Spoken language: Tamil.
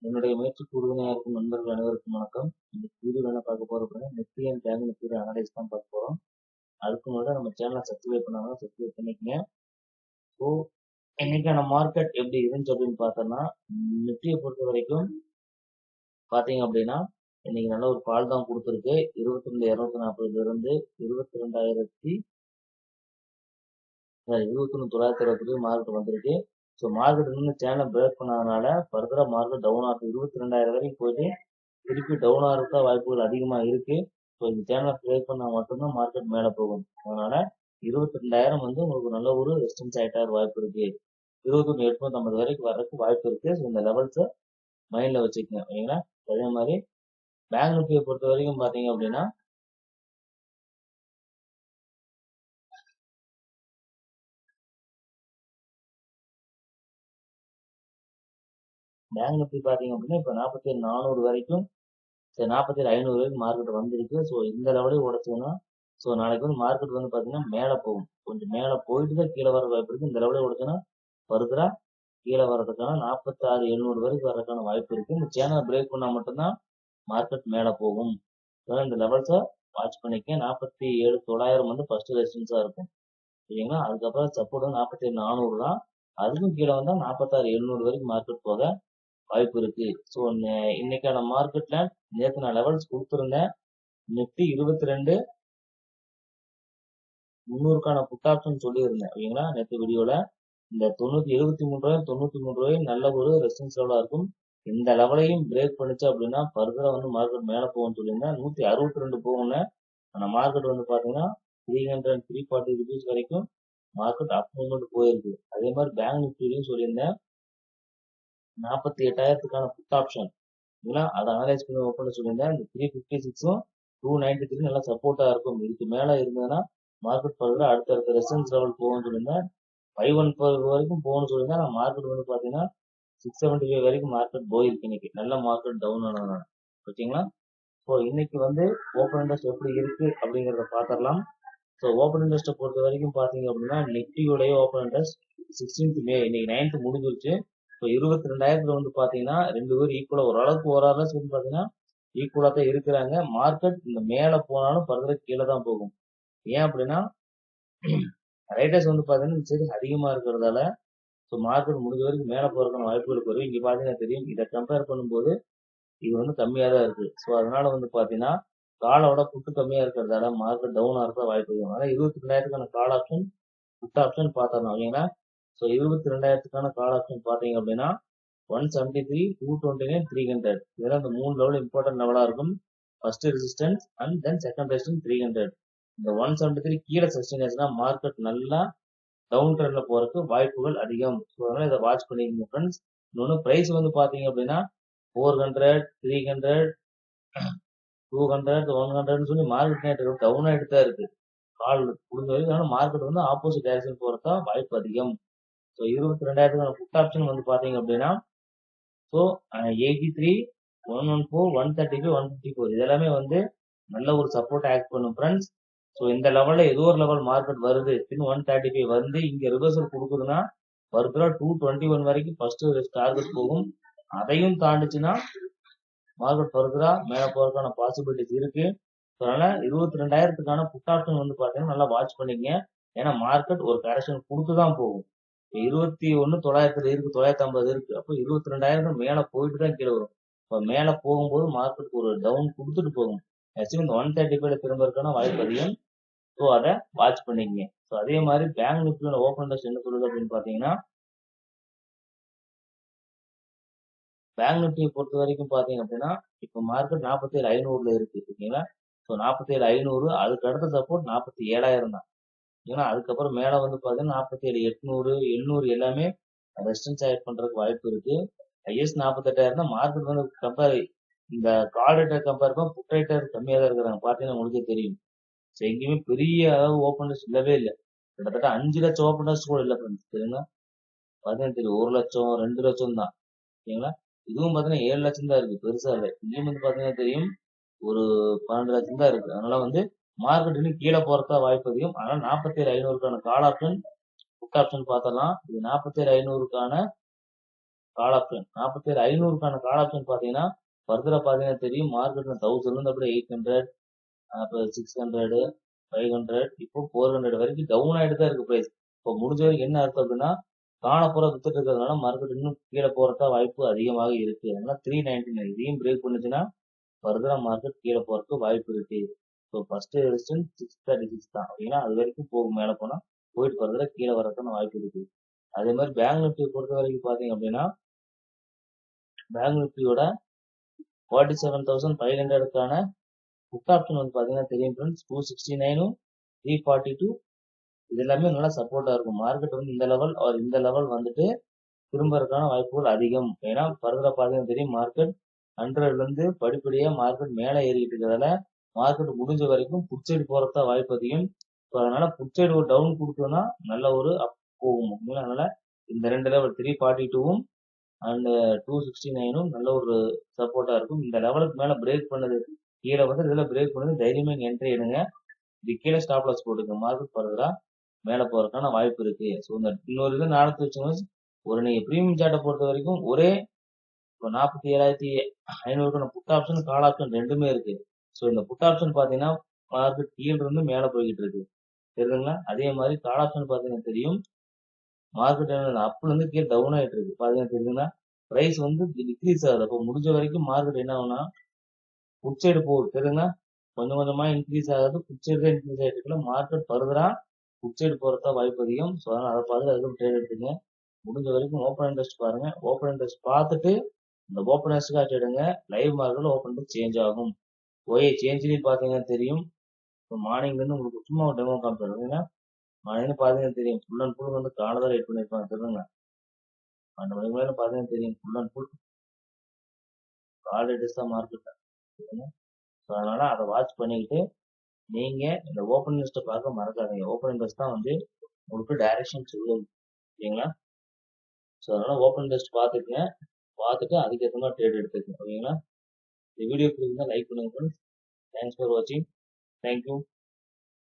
என்னுடைய முயற்சிக்கு உறுதுணையா இருக்கும் நண்பர்கள் அனைவருக்கும் வணக்கம். இந்த வீடியோல என்ன பார்க்க போறோம் அப்படின்னா Nifty and bank Nifty analyse தான் பார்க்க போறோம். அதுக்கு முன்னாடி நம்ம சேனலை சப்ஸ்கிரைப் பண்ணாம சப்ஸ்கிரைப் பண்ணிக்கங்க. ஸோ இன்னைக்கான மார்க்கெட் எப்படி இருந்துச்சு அப்படின்னு பார்த்தோம்னா, நிஃப்டியை பொறுத்த வரைக்கும் பார்த்தீங்க அப்படின்னா இன்னைக்கு நல்ல ஒரு பால் தான் கொடுத்துருக்கு. 22,240 இருந்து 21,960 மார்க்கெட் வந்திருக்கு. ஸோ மார்க்கெட் இன்னும் சேனல் பிரேக் பண்ணாதனால ஃபர்தரா மார்க்கெட் டவுன் ஆகும். 22,000 வரைக்கும் போயிட்டு திருப்பி டவுன் ஆகிறதுக்கு வாய்ப்புகள் அதிகமா இருக்கு. ஸோ இந்த சேனலை பிரேக் பண்ணா மட்டும்தான் மார்க்கெட் மேல போகும். அதனால 22,000 வந்து உங்களுக்கு நல்ல ஒரு ரெசிஸ்டன்ஸ் ஆயிட்டா வாய்ப்பு இருக்கு. 21,850 வரைக்கும் வர்றதுக்கு வாய்ப்பு இருக்கு. ஸோ இந்த லெவல்ஸை மைண்ட்ல வச்சுக்கோங்க. ஓகேங்களா? அதே மாதிரி பேங்க் நிஃப்டியை பொறுத்த வரைக்கும் பாத்தீங்க அப்படின்னா பேங்க் நிஃப்டி பாத்தீங்க அப்படின்னா இப்ப 47,400 வரைக்கும் 47,500 வரைக்கும் மார்க்கெட் வந்திருக்கு. ஸோ இந்த லெவலையும் உடைச்சோம்னா ஸோ நாளைக்கு வந்து மார்க்கெட் வந்து பாத்தீங்கன்னா மேல போகும். கொஞ்சம் மேல போயிட்டு தான் கீழே வர வாய்ப்பு இருக்கு. இந்த லெவலையும் உடைச்சோன்னா ஃபர்தரா கீழே வர்றதுக்கான 46,700 வரைக்கும் வர்றதுக்கான வாய்ப்பு இருக்கு. இந்த சேனல் பிரேக் பண்ணா மட்டும்தான் மார்க்கெட் மேல போகும். இந்த லெவல்ஸை வாட்ச் பண்ணிக்க. 47,900 வந்து ஃபர்ஸ்ட் ரெசிஸ்டன்ஸா இருக்கும். சரிங்களா? அதுக்கப்புறம் சப்போர்ட் வந்து 47,400 தான். அதுக்கும் கீழே வந்தா 46,700 வரைக்கும் மார்க்கெட் போக வாய்ப்பு இருக்கு. ஸோ இன்னைக்கான மார்க்கெட்ல நேற்று நான் லெவல்ஸ் கொடுத்துருந்தேன். நிஃப்டி 22,300க்கான புட் ஆப்ஷன் சொல்லியிருந்தேன். ஓகேங்களா? நேற்று வீடியோல இந்த 73 ரூபாய் 93 ரூபாய் நல்ல ஒரு ரெசிஸ்டன்ஸ் லெவலா இருக்கும். இந்த லெவலையும் பிரேக் பண்ணிச்சு அப்படின்னா ஃபர்தரா வந்து மார்க்கெட் மேல போகும்னு சொல்லியிருந்தேன். 162 போகும்னு. ஆனா மார்க்கெட் வந்து பாத்தீங்கன்னா 300 340 ருபீஸ் வரைக்கும் மார்க்கெட் அப் மூவ்மெண்ட் போயிருக்கு. அதே மாதிரி பேங்க் நிஃப்டிலையும் சொல்லியிருந்தேன் 48,000க்கான புட் ஆப்ஷன் அதை அனலைஸ் பண்ணி ஓப்பன் சொல்லியிருந்தேன். இந்த 356ம் 293 நல்லா சப்போர்ட்டா இருக்கும். இதுக்கு மேல இருந்ததுன்னா மார்க்கெட் ஃபர்தரா அடுத்தடுத்த ரெசிஸ்டன்ஸ் லெவல் போகும்னு சொல்லியிருந்தேன். 514 வரைக்கும் போகணும்னு சொல்லியிருந்தேன். நான் மார்க்கெட் வந்து பாத்தீங்கன்னா 675 வரைக்கும் மார்க்கெட் போயிருக்கு. இன்னைக்கு நல்ல மார்க்கெட் டவுன் ஆனதுனால. ஓகேங்களா? ஸோ இன்னைக்கு வந்து ஓப்பன் இன்ட்ரெஸ்ட் எப்படி இருக்கு அப்படிங்கறத பாத்திரலாம். ஸோ ஓப்பன் இன்ட்ரெஸ்ட்டை பொறுத்த வரைக்கும் பாத்தீங்க அப்படின்னா நிஃப்டியோடைய ஓப்பன் இன்ட்ரெஸ்ட் 16th மே இன்னைக்கு 9th முடிஞ்சிருச்சு. ஸோ 22,000 வந்து பாத்தீங்கன்னா ரெண்டு பேரும் ஈக்குவலா ஓரளவுக்கு ஓரளவு வந்து பாத்தீங்கன்னா ஈக்குவலா தான் இருக்கிறாங்க. மார்க்கெட் இந்த மேல போனாலும் ஃபர்தரா கீழே தான் போகும். ஏன் அப்படின்னா ரைட்டர்ஸ் வந்து பாத்தீங்கன்னா சரி அதிகமா இருக்கிறதால ஸோ மார்க்கெட் முடிஞ்ச வரைக்கும் மேல போறதுக்கான வாய்ப்புகள் குறைவு. இங்க பாத்தீங்கன்னா தெரியும். இதை கம்பேர் பண்ணும்போது இது வந்து கம்மியா தான் இருக்கு. ஸோ அதனால வந்து பாத்தீங்கன்னா காலோட புட்டு கம்மியா இருக்கிறதால மார்க்கெட் டவுன் ஆகிறதா வாய்ப்பு இருக்கும். அதனால 22,000க்கான கால் ஆப்ஷன் புட் ஆப்ஷன் பாத்திரலாம். ஓகேங்களா? ஸோ 22,000க்கான கால் ஆப்ஷன் பாத்தீங்க அப்படின்னா 173, 229, 300 இதெல்லாம் இந்த மூணு லெவல் இம்பார்ட்டன்ட் லெவலா இருக்கும். First resistance and then second resistance 300. இந்த 173 கீழே சஸ்டெயின் ஆச்சுன்னா மார்க்கெட் நல்லா டவுன் ட்ரெண்ட்ல போறதுக்கு வாய்ப்புகள் அதிகம். ஸோ அதனால இதை வாட்ச் பண்ணிக்கோங்க ஃப்ரெண்ட்ஸ். இன்னொன்று பிரைஸ் வந்து பாத்தீங்க அப்படின்னா 400, 300, 200, 100 சொல்லி மார்க்கெட் டவுன் ஆகிட்டு தான் இருக்கு. கால் முடிஞ்ச வரைக்கும். ஆனால் மார்க்கெட் வந்து ஆப்போசிட் டைரக்ஷன் போறதா வாய்ப்பு அதிகம். ஸோ 22,000 புட் ஆப்ஷன் வந்து பாத்தீங்க அப்படின்னா ஸோ 83, 114, 135, 154 இதெல்லாமே வந்து நல்ல ஒரு சப்போர்ட் ஆக்ட் பண்ணும் ஃப்ரெண்ட்ஸ். ஸோ இந்த லெவல்ல ஏதோ ஒரு லெவல் மார்க்கெட் வருது. பின் 135 வந்து இங்க ரிவர்சல் கொடுக்குதுன்னா ஃபர்தரா 221 வரைக்கும் ஃபர்ஸ்ட் டார்கெட் போகும். அதையும் தாண்டிச்சுன்னா மார்க்கெட் ஃபர்தரா மேல போறதுக்கான பாசிபிலிட்டிஸ் இருக்கு. அதனால 22,000க்கான புட் ஆப்ஷன் வந்து பாத்தீங்கன்னா நல்லா வாட்ச் பண்ணிக்கங்க. ஏன்னா மார்க்கெட் ஒரு கரெக்ஷன் கொடுத்துதான் போகும். 21,900 இருக்கு, 950 இருக்கு. அப்போ 22,000 மேல போயிட்டு தான் கீழே வரும். இப்போ மேல போகும்போது மார்க்கெட் ஒரு டவுன் கொடுத்துட்டு போகும். மேக்ஸிமம் இந்த 135 திரும்பறதுக்கான வாய்ப்பு அதிகம். ஸோ அதை வாட்ச் பண்ணிக்கங்க. ஸோ அதே மாதிரி பேங்க் நிஃப்டியோட ஓப்பன் இன்ட்ரெஸ்ட் என்ன சொல்லுது அப்படின்னு பாத்தீங்கன்னா பேங்க் நிஃப்டியை பொறுத்த வரைக்கும் பாத்தீங்க அப்படின்னா இப்போ மார்க்கெட் 47,500ல இருக்கு. ஓகேங்களா? ஸோ 47,500 அதுக்கு அடுத்த சப்போர்ட் 47,000 தான். ஏன்னா அதுக்கப்புறம் மேல வந்து பாத்தீங்கன்னா 47,800, 700 எல்லாமே ரெசிஸ்டன்ஸ் ஆட் பண்றதுக்கு வாய்ப்பு இருக்கு. ஹையஸ்ட் 48,000 தான். மார்க்கெட் வந்து கம்பேர் இந்த கால் ரேட்டர் கம்பேர் பண்ண புட் ரேட்டர் கம்மியா தான் இருக்கிறாங்க. பாத்தீங்கன்னா உங்களுக்கே தெரியும். ஸோ எங்கேயுமே பெரிய அளவு ஓப்பன் லிஸ்ட் இல்லவே இல்லை. கிட்டத்தட்ட 5 லட்சம் ஓப்பன் லிஸ்ட் கூட இல்லை ஃப்ரெண்ட்ஸ். சரிங்களா? பாத்தீங்கன்னா தெரியும் 1 லட்சம் 2 லட்சம் தான். ஓகேங்களா? இதுவும் பாத்தீங்கன்னா 7 லட்சம் தான் இருக்கு. பெருசா இல்லை. இங்கேயும் வந்து பாத்தீங்கன்னா தெரியும் ஒரு 12 லட்சம் தான் இருக்கு. அதனால வந்து மார்க்கெட் இன்னும் கீழே போறதா வாய்ப்பு அதிகம். அதனால 47,500க்கான கால் ஆப்ஷன் புட் ஆப்ஷன் பார்த்தலாம். இது 47,500க்கான கால் ஆப்ஷன் 47,500க்கான கால் ஆப்ஷன் பாத்தீங்கன்னா ஃபர்தரா பாத்தீங்கன்னா தெரியும் மார்க்கெட்ல 1000 இருந்து அப்படியே 800 அப்புறம் 600 500 இப்போ 400 வரைக்கும் டவுன் ஆயிட்டு தான் இருக்கு பிரைஸ். இப்போ முடிஞ்ச வரைக்கும் என்ன அர்த்தம் அப்படின்னா காணப்புற வித்துட்டு இருக்கிறதுனால மார்க்கெட் இன்னும் கீழே போறதா வாய்ப்பு அதிகமாக இருக்கு. அதனால 399 இதையும் பிரேக் பண்ணுச்சுன்னா ஃபர்தரா மார்க்கெட் கீழே போறதுக்கு வாய்ப்பு இருக்கு. ஸோ ஃபர்ஸ்ட் ரெசிஸ்டன்ஸ் 636 தான் அப்படின்னா அது வரைக்கும் போகும் மேலே போனா போயிட்டு ஃபர்தரா கீழே வரதுக்கான வாய்ப்பு இருக்கு. அதே மாதிரி பேங்க் நிஃப்டி பொறுத்த வரைக்கும் பாத்தீங்க அப்படின்னா பேங்க் நிஃப்டியோட 47,500க்கான புட் ஆப்ஷன் வந்து பாத்தீங்கன்னா தெரியும் ஃப்ரெண்ட்ஸ் 269 342 இது எல்லாமே நல்லா சப்போர்ட்டா இருக்கும். மார்க்கெட் வந்து இந்த லெவல் இந்த லெவல் வந்துட்டு திரும்பறதுக்கான வாய்ப்புகள் அதிகம். ஏன்னா ஃபர்தரா பாத்தீங்கன்னா தெரியும் மார்க்கெட் 100ல இருந்து படிப்படியா மார்க்கெட் மேல ஏறிட்டு இருக்கிறதால மார்க்கெட் முடிஞ்ச வரைக்கும் புட் சைடு போறதா வாய்ப்பு அதிகம். ஸோ அதனால புட் சைடு ஒரு டவுன் கொடுத்தோம்னா நல்ல ஒரு அப் போகும். அதனால இந்த ரெண்டு லெவல் 342வும் அண்ட் 269ம் நல்ல ஒரு சப்போர்ட்டா இருக்கும். இந்த லெவலுக்கு மேல பிரேக் பண்ணது கீழே வந்து இதுல பிரேக் பண்ணது தைரியமா என்ட்ரி எடுங்க. இது கீழே ஸ்டாப் லாஸ் போட்டுங்க. மார்க்கெட் ஃபர்தரா மேல போறதுக்கான வாய்ப்பு இருக்கு. ஸோ இந்த இன்னொரு இது நாளத்து வச்சுக்கோங்க. ஒரு நீங்க பிரீமியம் சார்ட்டை பொறுத்த வரைக்கும் ஒரே 47,500 புட் ஆப்ஷன் கால் ஆப்ஷன் ரெண்டுமே இருக்கு. ஸோ இந்த புட் ஆப்ஷன் பாத்தீங்கன்னா மார்க்கெட் கீழ இருந்து மேல போய்கிட்டு இருக்கு தெரியுதுங்களா. அதே மாதிரி கால் ஆப்ஷன் பாத்தீங்கன்னா தெரியும் மார்க்கெட் அப்ல இருந்து கீழே டவுன் ஆயிட்டு இருக்கு பாத்தீங்கன்னா தெரியுதுங்களா. பிரைஸ் வந்து டிக்ரீஸ் ஆகுது. அப்போ முடிஞ்ச வரைக்கும் மார்க்கெட் என்ன ஆகும்னா புட் சைடு போகுது தெரியுதுங்களா. கொஞ்சம் கொஞ்சமா இன்க்ரீஸ் ஆகுது. புட் சைடு தான் இன்க்ரீஸ் ஆயிட்டு இருக்குல்ல மார்க்கெட் ஃபர்தரா புட் சைடு போறதா வாய்ப்பு அதிகம். ஸோ அதனால அதை பார்த்து அதுக்கு ட்ரேட் எடுத்துங்க. முடிஞ்ச வரைக்கும் ஓப்பன் இன்ட்ரெஸ்ட் பாருங்க. ஓப்பன் இன்ட்ரெஸ்ட் பார்த்துட்டு இந்த ஓப்பன் இன்ட்ரெஸ்ட் எடுங்க. லைவ் மார்க்கெட்ல ஓப்பன் இன்ட்ரெஸ்ட் சேஞ்ச் ஆகும். ஒய் சேஞ்ச்லயும் பாத்தீங்கன்னா தெரியும். இப்போ மார்னிங்ல இருந்து உங்களுக்கு சும்மா ஒரு டெமோ காமிச்சிருக்கீங்க. மார்னிங் பாத்தீங்கன்னா தெரியும் ஃபுல் அண்ட் ஃபுல் வந்து காலதான் ரேட் பண்ணிருப்பாங்க தெரியுங்க. 12 மணிக்கு மேல பாத்தீங்கன்னா தெரியும் full and full call rates தான் மார்க்கெட். ஸோ அதனால அதை வாட்ச் பண்ணிக்கிட்டு நீங்க இந்த ஓப்பன் இன்ட்ரெஸ்ட்டை பார்க்க மறக்காதீங்க. ஓப்பன் இன்ட்ரெஸ்ட் தான் வந்து உங்களுக்கு டைரக்ஷன் சொல்லுங்க ஓகேங்களா. ஸோ அதனால ஓப்பன் இன்ட்ரெஸ்ட் பார்த்துக்குங்க. பார்த்துட்டு அதுக்கேற்ற மாதிரி ட்ரேட் எடுத்துக்கங்க ஓகேங்களா. இந்த வீடியோ பிடிச்சிருந்தா லைக் பண்ணுங்க ஃப்ரெண்ட்ஸ். தேங்க்ஸ் ஃபார் வாட்சிங். தேங்க்யூ.